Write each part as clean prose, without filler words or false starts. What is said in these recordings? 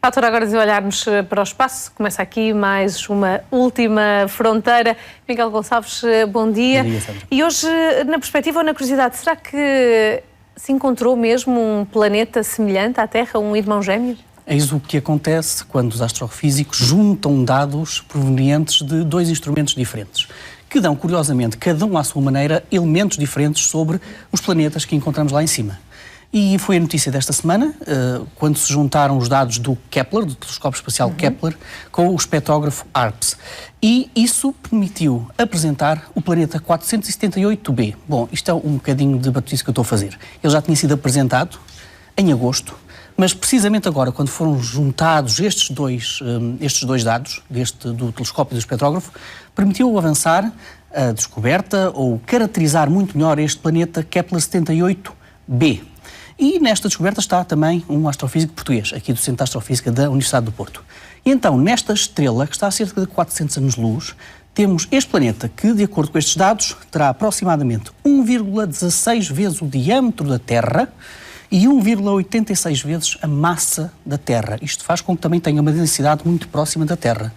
Altura agora de olharmos para o espaço, começa aqui mais uma última fronteira. Miguel Gonçalves, bom dia. Bom dia, Sandra. E hoje, na perspectiva ou na curiosidade, será que se encontrou mesmo um planeta semelhante à Terra, um irmão gêmeo? Eis o que acontece quando os astrofísicos juntam dados provenientes de dois instrumentos diferentes, que dão, curiosamente, cada um à sua maneira, elementos diferentes sobre os planetas que encontramos lá em cima. E foi a notícia desta semana, quando se juntaram os dados do Kepler, do telescópio espacial Kepler, com o espectrógrafo ARPS. E isso permitiu apresentar o planeta 478b. Bom, isto é um bocadinho de batuice que eu estou a fazer. Ele já tinha sido apresentado em agosto, mas precisamente agora, quando foram juntados estes dois dados, do telescópio e do espectrógrafo, permitiu avançar a descoberta ou caracterizar muito melhor este planeta Kepler 78b. E nesta descoberta está também um astrofísico português, aqui do Centro de Astrofísica da Universidade do Porto. E então, nesta estrela, que está a cerca de 400 anos-luz, temos este planeta que, de acordo com estes dados, terá aproximadamente 1,16 vezes o diâmetro da Terra e 1,86 vezes a massa da Terra. Isto faz com que também tenha uma densidade muito próxima da Terra.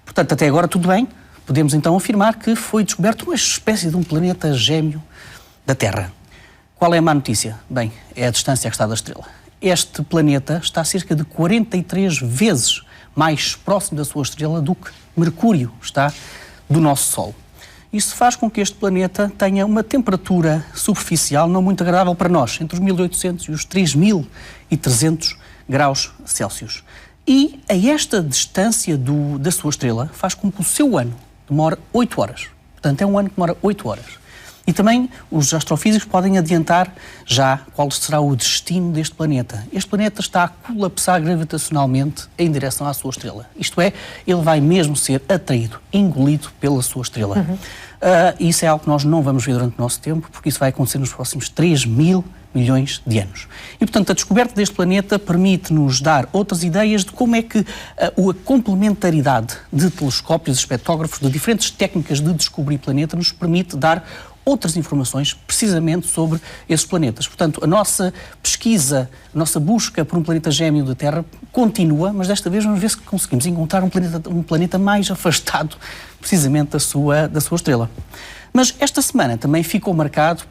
Portanto, até agora tudo bem. Podemos então afirmar que foi descoberto uma espécie de um planeta gêmeo da Terra. Qual é a má notícia? Bem, é a distância que está da estrela. Este planeta está cerca de 43 vezes mais próximo da sua estrela do que Mercúrio está do nosso Sol. Isso faz com que este planeta tenha uma temperatura superficial não muito agradável para nós, entre os 1800 e os 3300 graus Celsius. E a esta distância da sua estrela faz com que o seu ano demore 8 horas. Portanto, é um ano que demora 8 horas. E também os astrofísicos podem adiantar já qual será o destino deste planeta. Este planeta está a colapsar gravitacionalmente em direção à sua estrela. Isto é, ele vai mesmo ser atraído, engolido pela sua estrela. Isso é algo que nós não vamos ver durante o nosso tempo, porque isso vai acontecer nos próximos 3.000 milhões de anos. E, portanto, a descoberta deste planeta permite-nos dar outras ideias de como é que a complementaridade de telescópios e espectrógrafos, de diferentes técnicas de descobrir planeta, nos permite dar outras informações precisamente sobre esses planetas. Portanto, a nossa pesquisa, a nossa busca por um planeta gêmeo da Terra continua, mas desta vez vamos ver se conseguimos encontrar um planeta mais afastado precisamente da sua estrela. Mas esta semana também ficou marcado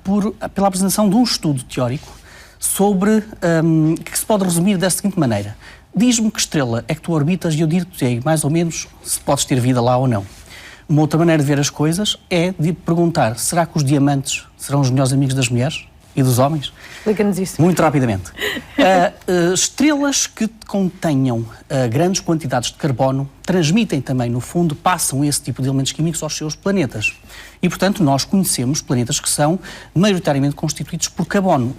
pela apresentação de um estudo teórico sobre que se pode resumir da seguinte maneira. Diz-me que estrela é que tu orbitas e eu digo-te mais ou menos se podes ter vida lá ou não. Uma outra maneira de ver as coisas é de perguntar, será que os diamantes serão os melhores amigos das mulheres e dos homens? Explica-nos isso. Muito rapidamente. Estrelas que contenham grandes quantidades de carbono transmitem também, no fundo, passam esse tipo de elementos químicos aos seus planetas. E, portanto, nós conhecemos planetas que são maioritariamente constituídos por carbono.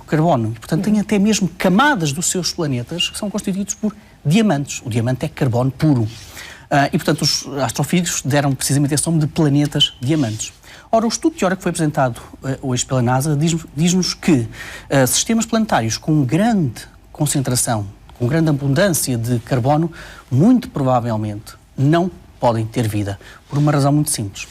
E, portanto, têm até mesmo camadas dos seus planetas que são constituídos por diamantes. O diamante é carbono puro. E, portanto, os astrofísicos deram precisamente esse nome de planetas diamantes. Ora, o estudo teórico que foi apresentado hoje pela NASA diz-nos que sistemas planetários com grande concentração, com grande abundância de carbono, muito provavelmente não podem ter vida, por uma razão muito simples.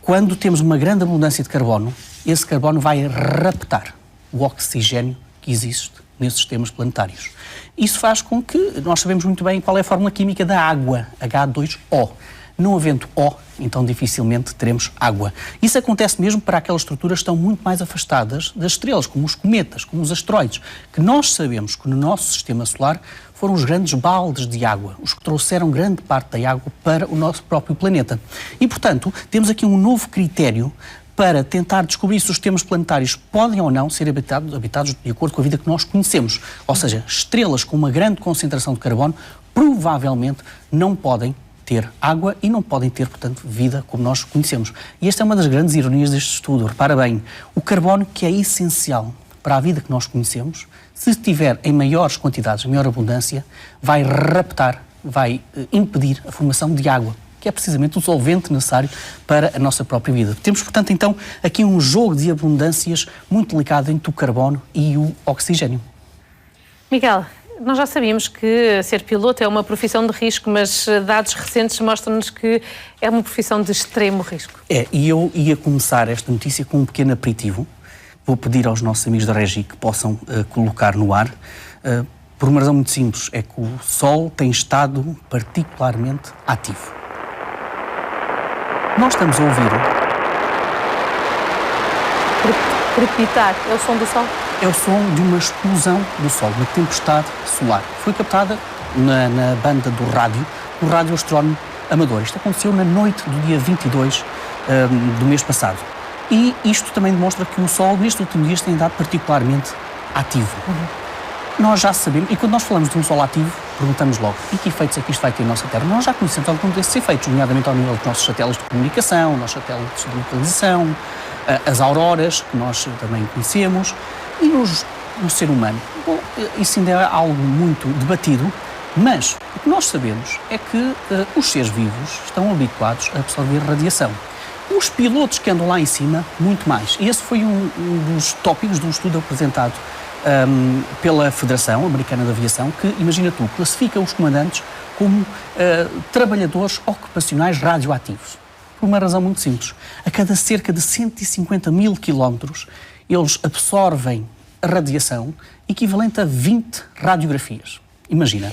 Quando temos uma grande abundância de carbono, esse carbono vai raptar o oxigênio que existe nesses sistemas planetários. Isso faz com que nós sabemos muito bem qual é a fórmula química da água, H2O. Não havendo O, então dificilmente teremos água. Isso acontece mesmo para aquelas estruturas que estão muito mais afastadas das estrelas, como os cometas, como os asteroides, que nós sabemos que no nosso sistema solar foram os grandes baldes de água, os que trouxeram grande parte da água para o nosso próprio planeta. E, portanto, temos aqui um novo critério para tentar descobrir se os sistemas planetários podem ou não ser habitados de acordo com a vida que nós conhecemos. Ou seja, estrelas com uma grande concentração de carbono provavelmente não podem ter água e não podem ter, portanto, vida como nós conhecemos. E esta é uma das grandes ironias deste estudo. Repara bem, o carbono, que é essencial para a vida que nós conhecemos, se estiver em maiores quantidades, em maior abundância, vai raptar, vai impedir a formação de água, que é precisamente o solvente necessário para a nossa própria vida. Temos, portanto, então, aqui um jogo de abundâncias muito delicado entre o carbono e o oxigênio. Miguel, nós já sabíamos que ser piloto é uma profissão de risco, mas dados recentes mostram-nos que é uma profissão de extremo risco. E eu ia começar esta notícia com um pequeno aperitivo. Vou pedir aos nossos amigos da Regi que possam colocar no ar, Por uma razão muito simples, é que o Sol tem estado particularmente ativo. Nós estamos a ouvir... Crepitar, é o som do Sol? É o som de uma explosão do Sol, uma tempestade solar. Foi captada na banda do rádio astrónomo amador. Isto aconteceu na noite do dia 22 do mês passado. E isto também demonstra que o Sol, nestes últimos dias, tem andado particularmente ativo. Nós já sabemos, e quando nós falamos de um Sol ativo, perguntamos logo, e que efeitos é que isto vai ter na nossa Terra? Nós já conhecemos alguns desses efeitos, nomeadamente ao nível dos nossos satélites de comunicação, nossos satélites de localização, as auroras, que nós também conhecemos, e no ser humano. Bom, isso ainda é algo muito debatido, mas o que nós sabemos é que os seres vivos estão habituados a absorver radiação. Os pilotos que andam lá em cima, muito mais. E esse foi um dos tópicos de um estudo apresentado pela Federação Americana de Aviação, que, imagina tu, classifica os comandantes como trabalhadores ocupacionais radioativos. Por uma razão muito simples. A cada cerca de 150 mil quilómetros, eles absorvem a radiação equivalente a 20 radiografias. Imagina.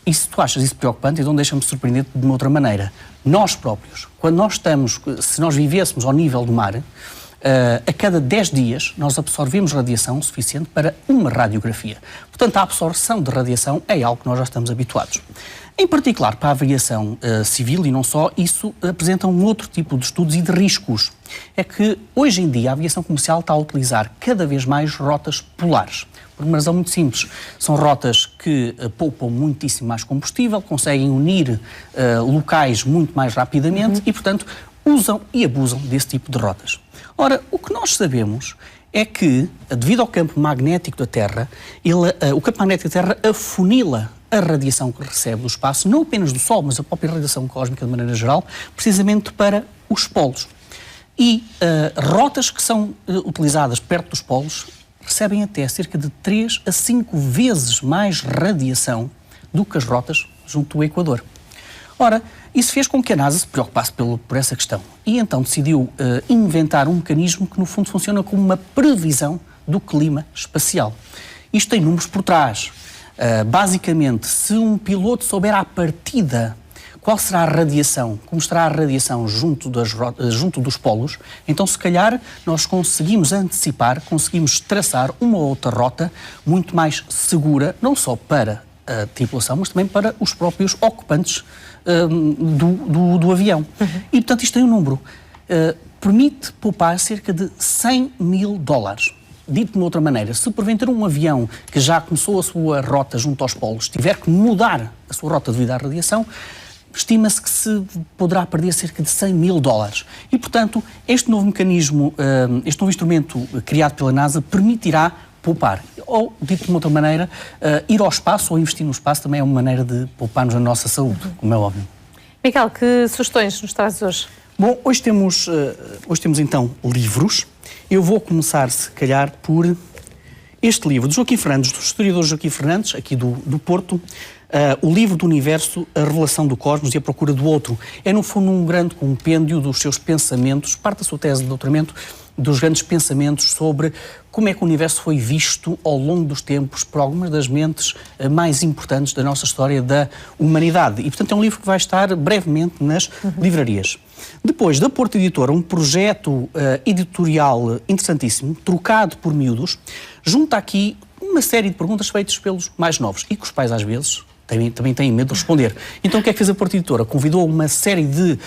E se tu achas isso preocupante, então deixa-me surpreender de uma outra maneira. Nós próprios, quando nós estamos, se nós vivêssemos ao nível do mar, a cada 10 dias nós absorvemos radiação suficiente para uma radiografia. Portanto, a absorção de radiação é algo que nós já estamos habituados. Em particular, para a aviação civil e não só, isso apresenta um outro tipo de estudos e de riscos. É que, hoje em dia, a aviação comercial está a utilizar cada vez mais rotas polares. Por uma razão muito simples. São rotas que poupam muitíssimo mais combustível, conseguem unir locais muito mais rapidamente e, portanto, usam e abusam desse tipo de rotas. Ora, o que nós sabemos é que, devido ao campo magnético da Terra, o campo magnético da Terra afunila a radiação que recebe do espaço, não apenas do Sol, mas a própria radiação cósmica de maneira geral, precisamente para os polos. E rotas que são utilizadas perto dos polos recebem até cerca de 3 a 5 vezes mais radiação do que as rotas junto do Equador. Ora, isso fez com que a NASA se preocupasse por essa questão e então decidiu inventar um mecanismo que no fundo funciona como uma previsão do clima espacial. Isto tem números por trás. Basicamente, se um piloto souber à partida qual será a radiação, como estará a radiação junto dos polos, então se calhar nós conseguimos antecipar, conseguimos traçar uma ou outra rota muito mais segura, não só para a tripulação, mas também para os próprios ocupantes do avião. E, portanto, isto tem um número. Permite poupar cerca de 100 mil dólares. Dito de uma outra maneira, se porventura um avião que já começou a sua rota junto aos polos tiver que mudar a sua rota devido à radiação, estima-se que se poderá perder cerca de 100 mil dólares. E, portanto, este novo mecanismo, este novo instrumento criado pela NASA permitirá poupar. Ou, dito de uma outra maneira, ir ao espaço ou investir no espaço também é uma maneira de pouparmos a nossa saúde, como é óbvio. Miguel, que sugestões nos trazes hoje? Bom, hoje temos então livros. Eu vou começar, se calhar, por este livro de Joaquim Fernandes, do historiador Joaquim Fernandes, aqui do Porto, o livro do universo, a revelação do cosmos e a procura do outro. É, no fundo, um grande compêndio dos seus pensamentos, parte da sua tese de doutoramento, dos grandes pensamentos sobre como é que o universo foi visto ao longo dos tempos por algumas das mentes mais importantes da nossa história da humanidade. E, portanto, é um livro que vai estar brevemente nas livrarias. Depois, da Porto Editora, um projeto editorial interessantíssimo, Trocado por Miúdos, junta aqui uma série de perguntas feitas pelos mais novos e que os pais, às vezes, também têm medo de responder. Então, o que é que fez a Porto Editora? Convidou uma série de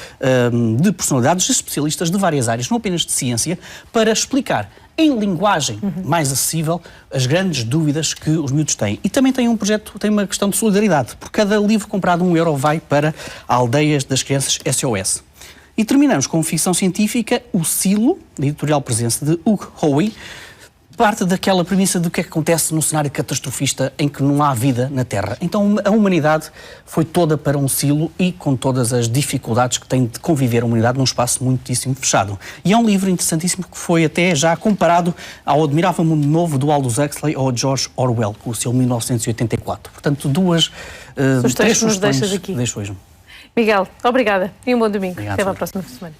personalidades, de especialistas de várias áreas, não apenas de ciência, para explicar em linguagem mais acessível as grandes dúvidas que os miúdos têm. E também tem um projeto, tem uma questão de solidariedade. Por cada livro comprado, €1 vai para a Aldeias das Crianças SOS. E terminamos com ficção científica, O Silo, da editorial Presença, de Hugh Howey, parte daquela premissa do que é que acontece num cenário catastrofista em que não há vida na Terra. Então a humanidade foi toda para um silo e com todas as dificuldades que tem de conviver a humanidade num espaço muitíssimo fechado. E é um livro interessantíssimo que foi até já comparado ao Admirável Mundo Novo do Aldous Huxley ou George Orwell, com o seu 1984. Portanto, três sugestões deixas aqui. deixo hoje. Miguel, obrigada e um bom domingo. Obrigado. Até à próxima semana.